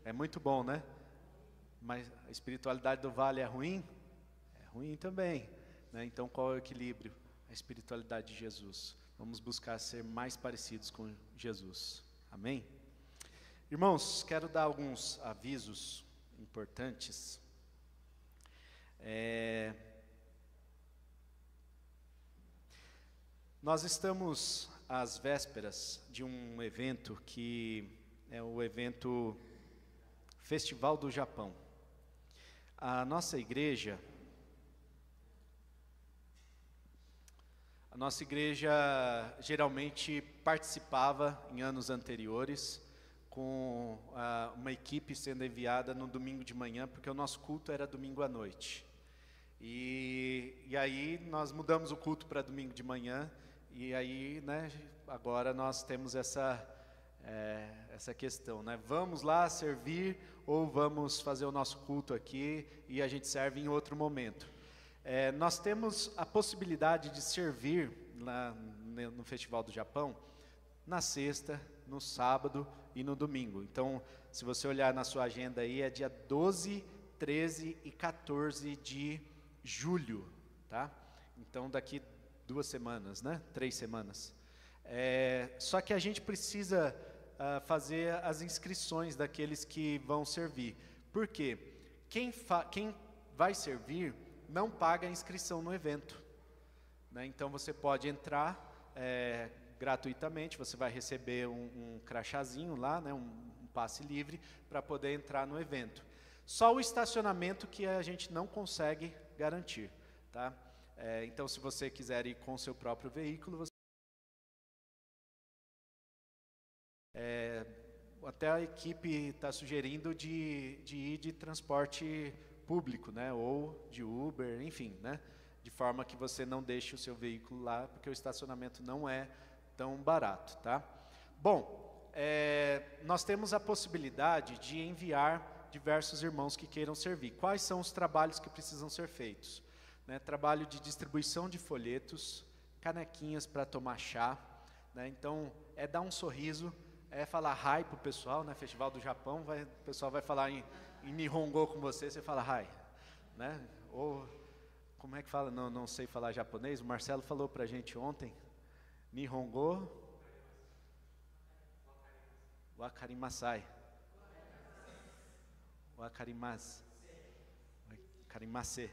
A: É muito bom, né? Mas a espiritualidade do vale é ruim? É ruim também, né? Então qual é o equilíbrio? A espiritualidade de Jesus. Vamos buscar ser mais parecidos com Jesus. Amém? Irmãos, quero dar alguns avisos importantes. Nós estamos às vésperas de um evento que é o evento Festival do Japão. A nossa igreja geralmente participava em anos anteriores com uma equipe sendo enviada no domingo de manhã, porque o nosso culto era domingo à noite. E aí nós mudamos o culto para domingo de manhã, e aí, né, agora nós temos essa questão, né? Vamos lá servir ou vamos fazer o nosso culto aqui e a gente serve em outro momento. Nós temos a possibilidade de servir lá no Festival do Japão na sexta, no sábado e no domingo. Então, se você olhar na sua agenda aí, é dia 12, 13 e 14 de julho, tá? Então, daqui 2 semanas, né? 3 semanas. Só que a gente precisa fazer as inscrições daqueles que vão servir. Por quê? Quem vai servir não paga a inscrição no evento, né? Então, você pode entrar gratuitamente, você vai receber um crachazinho lá, né? um passe livre para poder entrar no evento. Só o estacionamento que a gente não consegue garantir, tá? Então, se você quiser ir com o seu próprio veículo, você até a equipe está sugerindo de ir de transporte público, né? Ou de Uber, enfim, né? De forma que você não deixe o seu veículo lá, porque o estacionamento não é tão barato, tá? Bom, nós temos a possibilidade de enviar diversos irmãos que queiram servir. Quais são os trabalhos que precisam ser feitos? Né? Trabalho de distribuição de folhetos, canequinhas para tomar chá, né? Então, dar um sorriso, falar hi para o pessoal, né? Festival do Japão, o pessoal vai falar em Nihongo com você, você fala hi, né? Ou, como é que fala? Não sei falar japonês, o Marcelo falou para a gente ontem, Nihongo, wakarimasai, wakarimasu, wakarimase,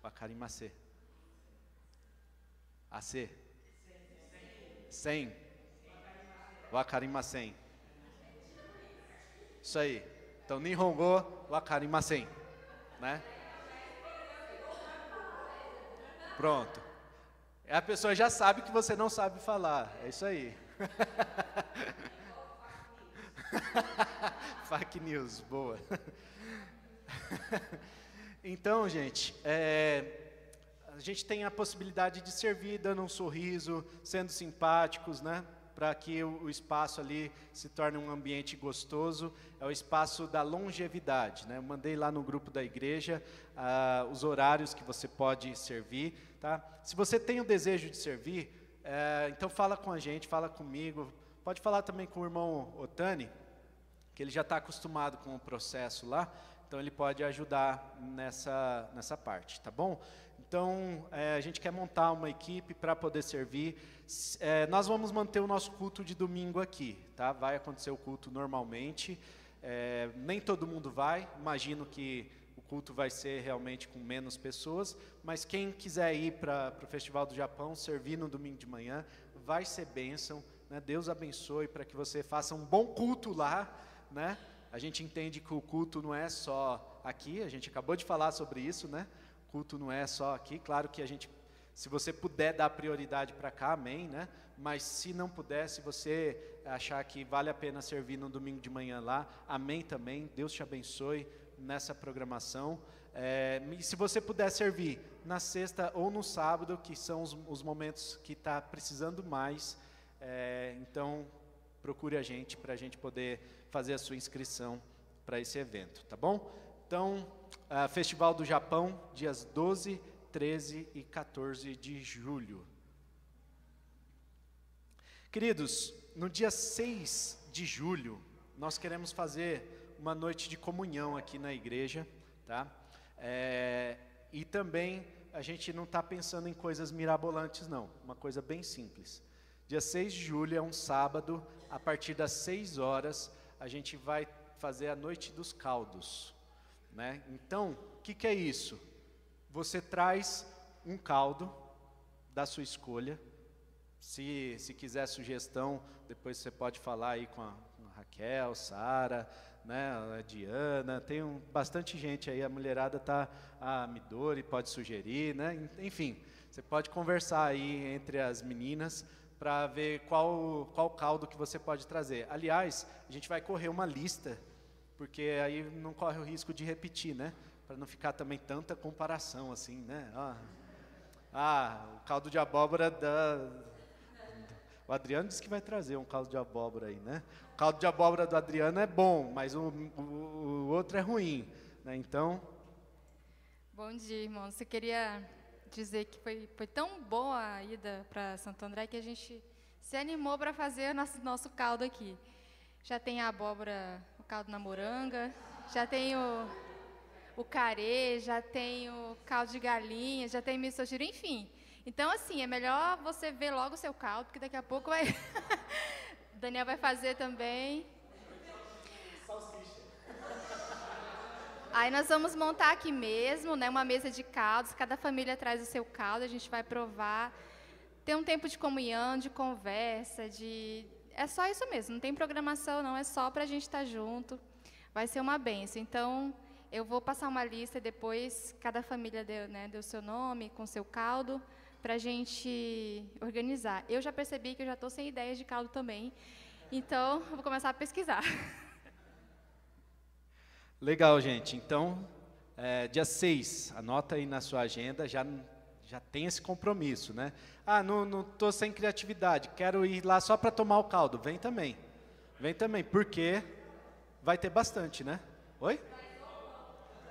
A: wakarimase, ase, sen, wakarimasen. Isso aí. Então, Nihongo wakarimasen, né? Pronto. A pessoa já sabe que você não sabe falar. É isso aí. Fake news, boa. Então, gente, a gente tem a possibilidade de servir dando um sorriso, sendo simpáticos, né? Para que o espaço ali se torne um ambiente gostoso. É o espaço da longevidade, né? Eu mandei lá no grupo da igreja os horários que você pode servir, tá? Se você tem o desejo de servir, então fala com a gente, fala comigo. Pode falar também com o irmão Otani, que ele já está acostumado com o processo lá, então ele pode ajudar nessa parte, tá bom? Então, a gente quer montar uma equipe para poder servir. Nós vamos manter o nosso culto de domingo aqui, tá? Vai acontecer o culto normalmente. Nem todo mundo vai, imagino que o culto vai ser realmente com menos pessoas, mas quem quiser ir para o Festival do Japão, servir no domingo de manhã, vai ser bênção, né? Deus abençoe para que você faça um bom culto lá, né? A gente entende que o culto não é só aqui, a gente acabou de falar sobre isso, né? Culto não é só aqui, claro que se você puder dar prioridade para cá, amém, né? Mas se não puder, se você achar que vale a pena servir no domingo de manhã lá, amém também, Deus te abençoe nessa programação. E se você puder servir na sexta ou no sábado, que são os momentos que está precisando mais, então procure a gente para a gente poder fazer a sua inscrição para esse evento, tá bom? Então, Festival do Japão, dias 12, 13 e 14 de julho. Queridos, no dia 6 de julho, nós queremos fazer uma noite de comunhão aqui na igreja, tá? E também a gente não está pensando em coisas mirabolantes, não. Uma coisa bem simples. Dia 6 de julho é um sábado, a partir das 6 horas, a gente vai fazer a Noite dos Caldos, né? Então, o que é isso? Você traz um caldo da sua escolha. Se quiser sugestão, depois você pode falar aí com a Raquel, Sara, né, a Diana, tem bastante gente aí, a mulherada tá, a Midori pode sugerir, né? Enfim, você pode conversar aí entre as meninas para ver qual caldo que você pode trazer. Aliás, a gente vai correr uma lista, porque aí não corre o risco de repetir, né? Para não ficar também tanta comparação assim, né? O caldo de abóbora o Adriano disse que vai trazer um caldo de abóbora aí, né? O caldo de abóbora do Adriano é bom, mas o outro é ruim, né? Então...
B: Bom dia, irmãos. Eu queria dizer que foi tão boa a ida para Santo André que a gente se animou para fazer nosso caldo aqui. Já tem a abóbora, o caldo na moranga, já tem o carê, já tem o caldo de galinha, já tem misogyro, enfim. Então, assim, é melhor você ver logo o seu caldo, porque daqui a pouco vai... Daniel vai fazer também. Aí nós vamos montar aqui mesmo, né, uma mesa de caldos, cada família traz o seu caldo, a gente vai provar. Ter um tempo de comunhão, de conversa, é só isso mesmo, não tem programação não, é só para a gente estar junto. Vai ser uma bênção. Então, eu vou passar uma lista e depois cada família deu seu nome, com seu caldo, para a gente organizar. Eu já percebi que eu já estou sem ideias de caldo também, então eu vou começar a pesquisar.
A: Legal, gente. Então, dia 6, anota aí na sua agenda, já tem esse compromisso, né? Ah, não estou sem criatividade, quero ir lá só para tomar o caldo. Vem também, porque vai ter bastante, né? Oi?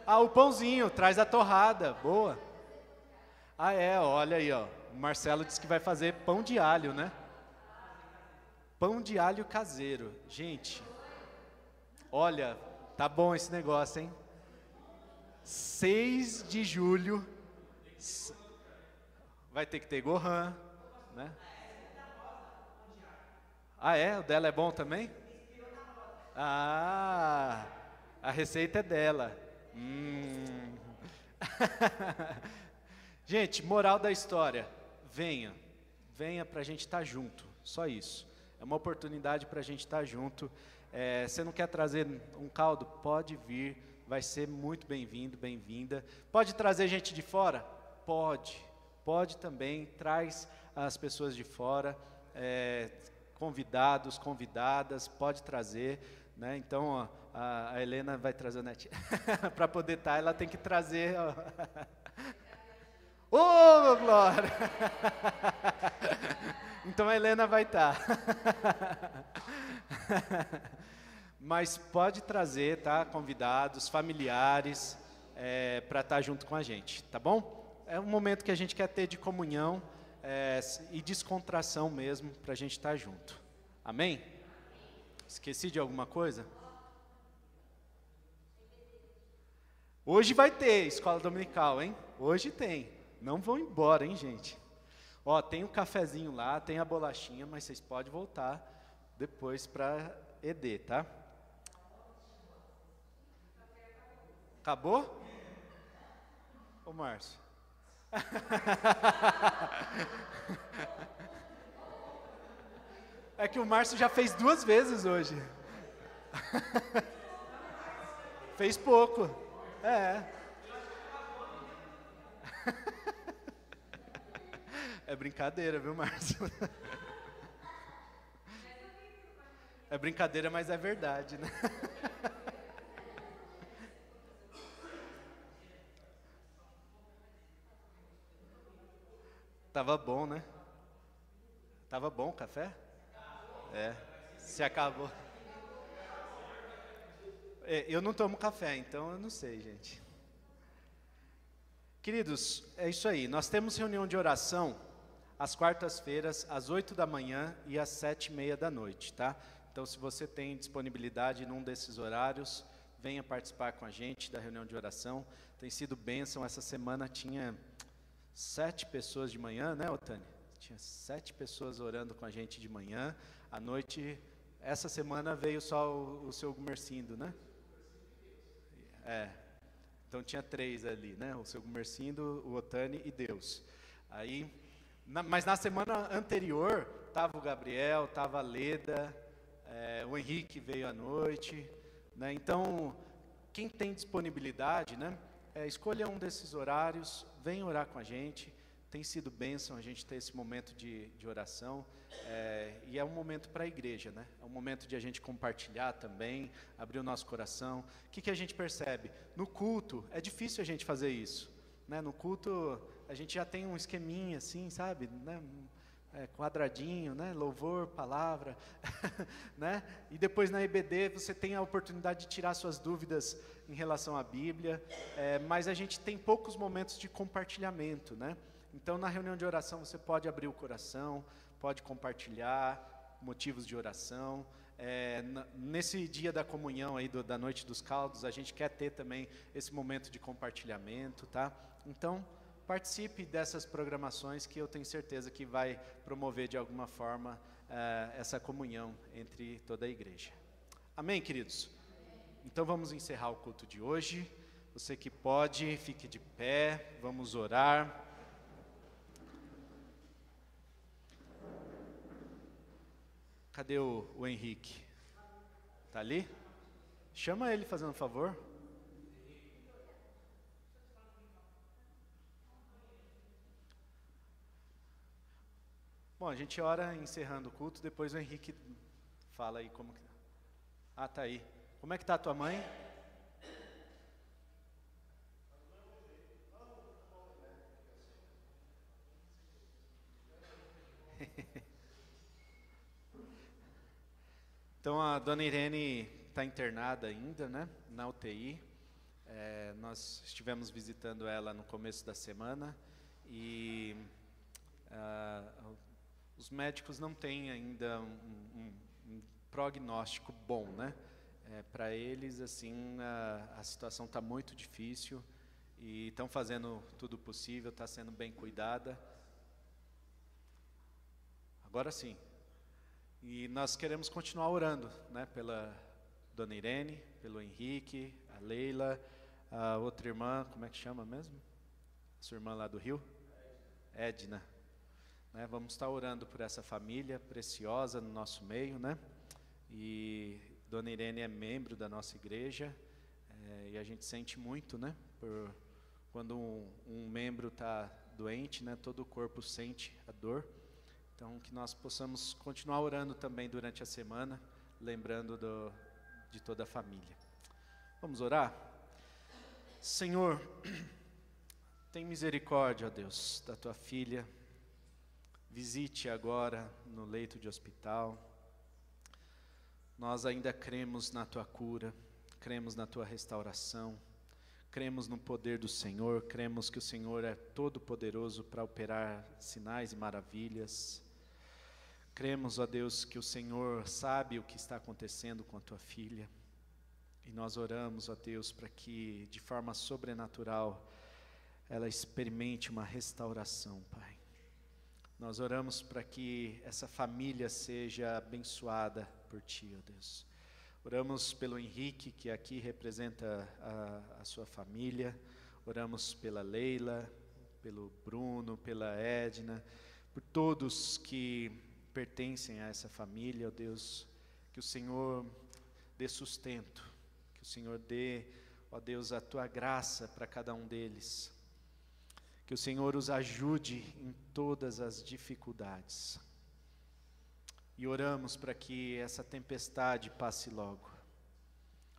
A: Ah, o pãozinho, traz a torrada, boa. Ah, olha aí, ó. O Marcelo disse que vai fazer pão de alho, né? Pão de alho caseiro. Gente, olha, tá bom esse negócio, hein? 6 de julho, vai ter que ter Gohan, né? Ah, o dela é bom também? Ah, a receita é dela. Gente, moral da história, venha para a gente estar junto, só isso. É uma oportunidade para a gente estar junto. Você não quer trazer um caldo? Pode vir, vai ser muito bem-vindo, bem-vinda. Pode trazer gente de fora? Pode também, traz as pessoas de fora, convidados, convidadas, pode trazer, né? Então, ó, a Helena vai trazer a netinha. Para poder estar, ela tem que trazer... Ô, glória! Então a Helena vai estar. Mas pode trazer, tá? Convidados, familiares, para estar junto com a gente, tá bom? É um momento que a gente quer ter de comunhão e descontração mesmo, para a gente estar junto. Amém? Esqueci de alguma coisa? Hoje vai ter escola dominical, hein? Hoje tem. Não vão embora, hein, gente? Ó, tem um cafezinho lá, tem a bolachinha, mas vocês podem voltar depois para ED, tá? Acabou? Ô, Márcio. É que o Márcio já fez 2 vezes hoje. Fez pouco. É brincadeira, viu, Márcio? É brincadeira, mas é verdade, né? Tava bom, né? Tava bom o café? Se acabou. Eu não tomo café, então eu não sei, gente. Queridos, é isso aí. Nós temos reunião de oração às quartas-feiras, às 8 da manhã e às 7:30 da noite, tá? Então, se você tem disponibilidade num desses horários, venha participar com a gente da reunião de oração. Tem sido bênção. Essa semana tinha 7 pessoas de manhã, né, Otânia? Tinha 7 pessoas orando com a gente de manhã. À noite, essa semana veio só o seu Gumercindo, né? Então tinha 3 ali, né? O seu Gumercindo, o Otani e Deus. Aí, mas na semana anterior, estava o Gabriel, estava a Leda, o Henrique veio à noite, né? Então, quem tem disponibilidade, né? Escolha um desses horários, venha orar com a gente. Tem sido bênção a gente ter esse momento de oração, e é um momento para a igreja, né? É um momento de a gente compartilhar também, abrir o nosso coração. O que a gente percebe? No culto, é difícil a gente fazer isso, né? No culto, a gente já tem um esqueminha assim, sabe? Né? quadradinho, né? Louvor, palavra, né? E depois na EBD você tem a oportunidade de tirar suas dúvidas em relação à Bíblia, mas a gente tem poucos momentos de compartilhamento, né? Então na reunião de oração você pode abrir o coração, pode compartilhar motivos de oração. Nesse dia da comunhão aí da Noite dos Caldos, a gente quer ter também esse momento de compartilhamento, tá? Então participe dessas programações que eu tenho certeza que vai promover de alguma forma essa comunhão entre toda a igreja. Amém, queridos? Então vamos encerrar o culto de hoje. Você que pode, fique de pé, vamos orar. Cadê o Henrique? Tá ali? Chama ele fazendo um favor. Bom, a gente ora encerrando o culto, depois o Henrique fala aí como que... Ah, tá aí. Como é que tá a tua mãe? Então a dona Irene está internada ainda, né, na UTI. Nós estivemos visitando ela no começo da semana e os médicos não têm ainda um prognóstico bom, né? Para eles, assim, a situação está muito difícil e estão fazendo tudo o possível, está sendo bem cuidada. Agora sim. E nós queremos continuar orando, né? Pela dona Irene, pelo Henrique, a Leila, a outra irmã, como é que chama mesmo? A sua irmã lá do Rio? Edna. Né, vamos estar orando por essa família preciosa no nosso meio, né? E dona Irene é membro da nossa igreja, e a gente sente muito, né? Quando um membro está doente, né? Todo o corpo sente a dor. Então, que nós possamos continuar orando também durante a semana, lembrando de toda a família. Vamos orar? Senhor, tem misericórdia, ó Deus, da tua filha. Visite agora no leito de hospital. Nós ainda cremos na tua cura, cremos na tua restauração, cremos no poder do Senhor, cremos que o Senhor é todo poderoso para operar sinais e maravilhas. Cremos, ó Deus, que o Senhor sabe o que está acontecendo com a tua filha. E nós oramos, ó Deus, para que de forma sobrenatural ela experimente uma restauração, Pai. Nós oramos para que essa família seja abençoada por Ti, ó Deus. Oramos pelo Henrique, que aqui representa a sua família. Oramos pela Leila, pelo Bruno, pela Edna, por todos que pertencem a essa família, ó Deus. Que o Senhor dê sustento, que o Senhor dê, ó Deus, a Tua graça para cada um deles. Que o Senhor os ajude em todas as dificuldades. E oramos para que essa tempestade passe logo.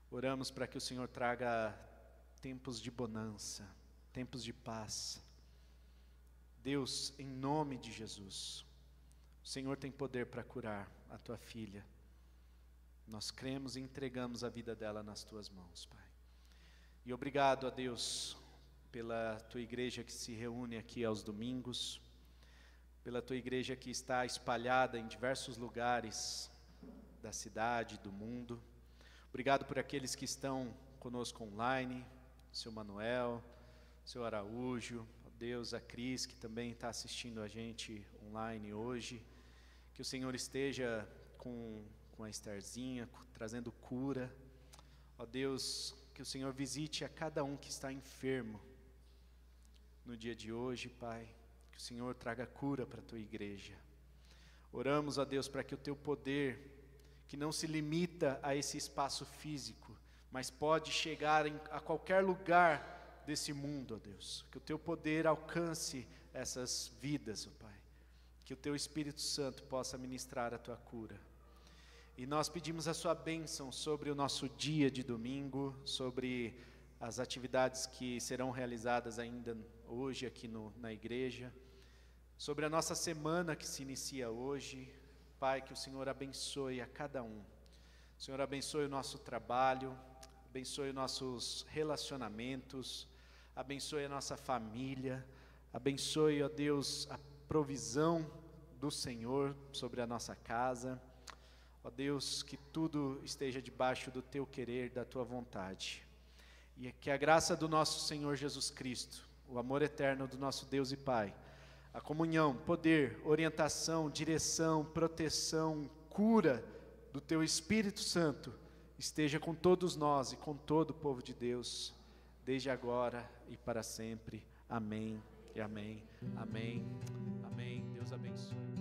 A: Oramos para que o Senhor traga tempos de bonança, tempos de paz. Deus, em nome de Jesus, o Senhor tem poder para curar a tua filha. Nós cremos e entregamos a vida dela nas tuas mãos, Pai. E obrigado a Deus pela tua igreja que se reúne aqui aos domingos, pela tua igreja que está espalhada em diversos lugares da cidade, do mundo. Obrigado por aqueles que estão conosco online, o seu Manuel, o seu Araújo, ó Deus, a Cris, que também está assistindo a gente online hoje. Que o Senhor esteja com a Estherzinha, trazendo cura. Ó Deus, que o Senhor visite a cada um que está enfermo no dia de hoje, Pai. Que o Senhor traga cura para a tua igreja. Oramos, ó Deus, para que o teu poder, que não se limita a esse espaço físico, mas pode chegar a qualquer lugar desse mundo, ó Deus. Que o teu poder alcance essas vidas, ó Pai. Que o teu Espírito Santo possa ministrar a tua cura. E nós pedimos a sua bênção sobre o nosso dia de domingo, sobre as atividades que serão realizadas ainda hoje aqui na igreja. sobre a nossa semana que se inicia hoje. Pai, que o Senhor abençoe a cada um. O Senhor abençoe o nosso trabalho, abençoe nossos relacionamentos, abençoe a nossa família, abençoe, ó Deus, a provisão do Senhor sobre a nossa casa. Ó Deus, que tudo esteja debaixo do Teu querer, da Tua vontade. E que a graça do nosso Senhor Jesus Cristo, o amor eterno do nosso Deus e Pai, a comunhão, poder, orientação, direção, proteção, cura do Teu Espírito Santo, esteja com todos nós e com todo o povo de Deus, desde agora e para sempre. Amém e amém. Amém. Amém. Deus abençoe.